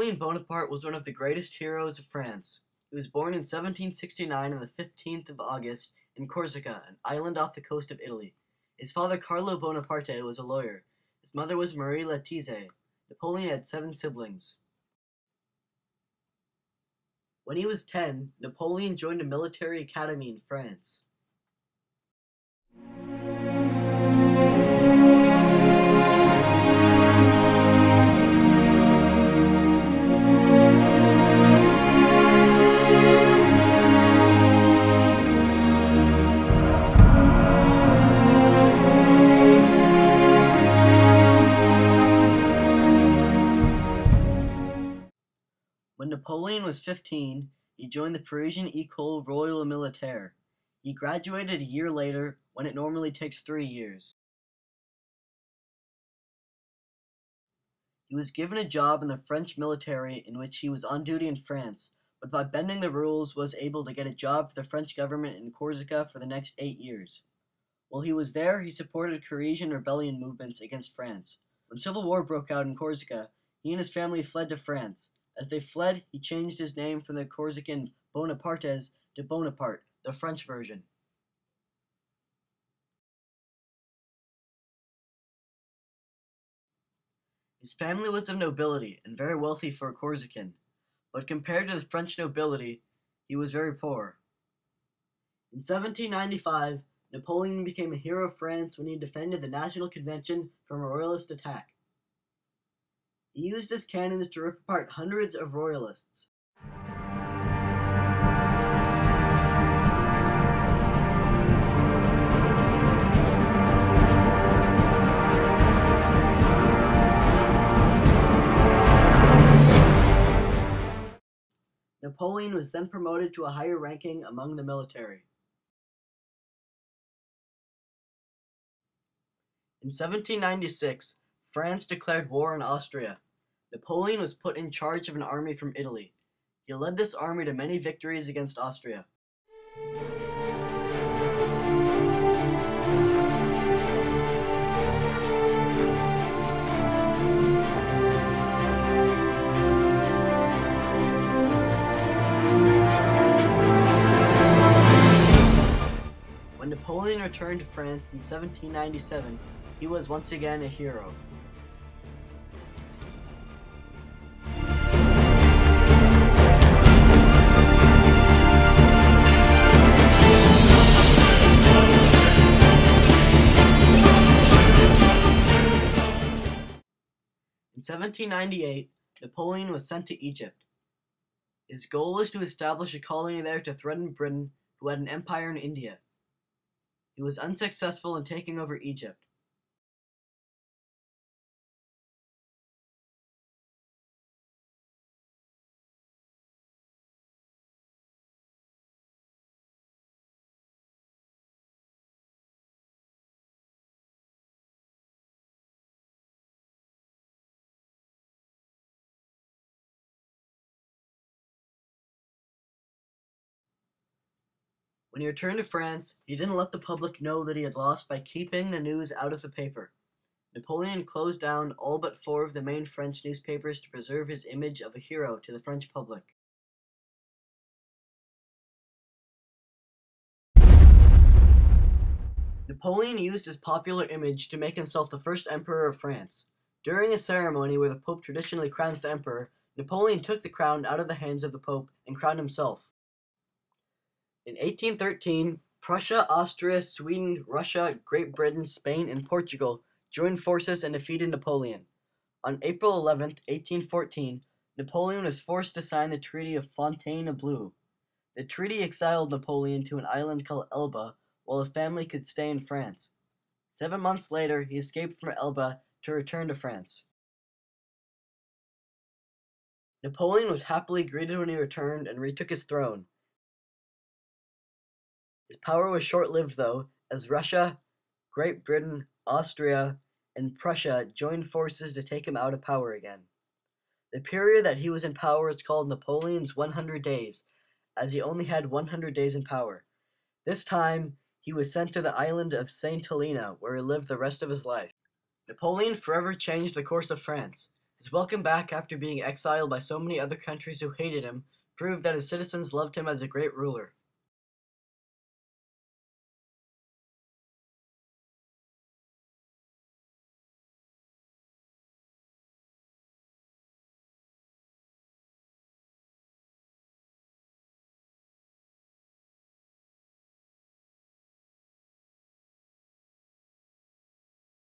Napoleon Bonaparte was one of the greatest heroes of France. He was born in 1769 on the 15th of August in Corsica, an island off the coast of Italy. His father, Carlo Bonaparte, was a lawyer. His mother was Marie Letizia. Napoleon had 7 siblings. When he was 10, Napoleon joined a military academy in France. When Napoleon was 15, he joined the Parisian École Royale Militaire. He graduated a year later, when it normally takes 3 years. He was given a job in the French military in which he was on duty in France, but by bending the rules was able to get a job for the French government in Corsica for the next 8 years. While he was there, he supported Parisian rebellion movements against France. When civil war broke out in Corsica, he and his family fled to France. As they fled, he changed his name from the Corsican Bonapartes to Bonaparte, the French version. His family was of nobility and very wealthy for a Corsican, but compared to the French nobility, he was very poor. In 1795, Napoleon became a hero of France when he defended the National Convention from a royalist attack. He used his cannons to rip apart hundreds of royalists. Napoleon was then promoted to a higher ranking among the military. In 1796, France declared war on Austria. Napoleon was put in charge of an army from Italy. He led this army to many victories against Austria. When Napoleon returned to France in 1797, he was once again a hero. In 1798, Napoleon was sent to Egypt. His goal was to establish a colony there to threaten Britain, who had an empire in India. He was unsuccessful in taking over Egypt. When he returned to France, he didn't let the public know that he had lost by keeping the news out of the paper. Napoleon closed down all but 4 of the main French newspapers to preserve his image of a hero to the French public. Napoleon used his popular image to make himself the first emperor of France. During a ceremony where the Pope traditionally crowns the emperor, Napoleon took the crown out of the hands of the Pope and crowned himself. In 1813, Prussia, Austria, Sweden, Russia, Great Britain, Spain, and Portugal joined forces and defeated Napoleon. On April 11, 1814, Napoleon was forced to sign the Treaty of Fontainebleau. The treaty exiled Napoleon to an island called Elba, while his family could stay in France. 7 months later, he escaped from Elba to return to France. Napoleon was happily greeted when he returned and retook his throne. His power was short-lived, though, as Russia, Great Britain, Austria, and Prussia joined forces to take him out of power again. The period that he was in power is called Napoleon's 100 days, as he only had 100 days in power. This time, he was sent to the island of St. Helena, where he lived the rest of his life. Napoleon forever changed the course of France. His welcome back after being exiled by so many other countries who hated him proved that his citizens loved him as a great ruler.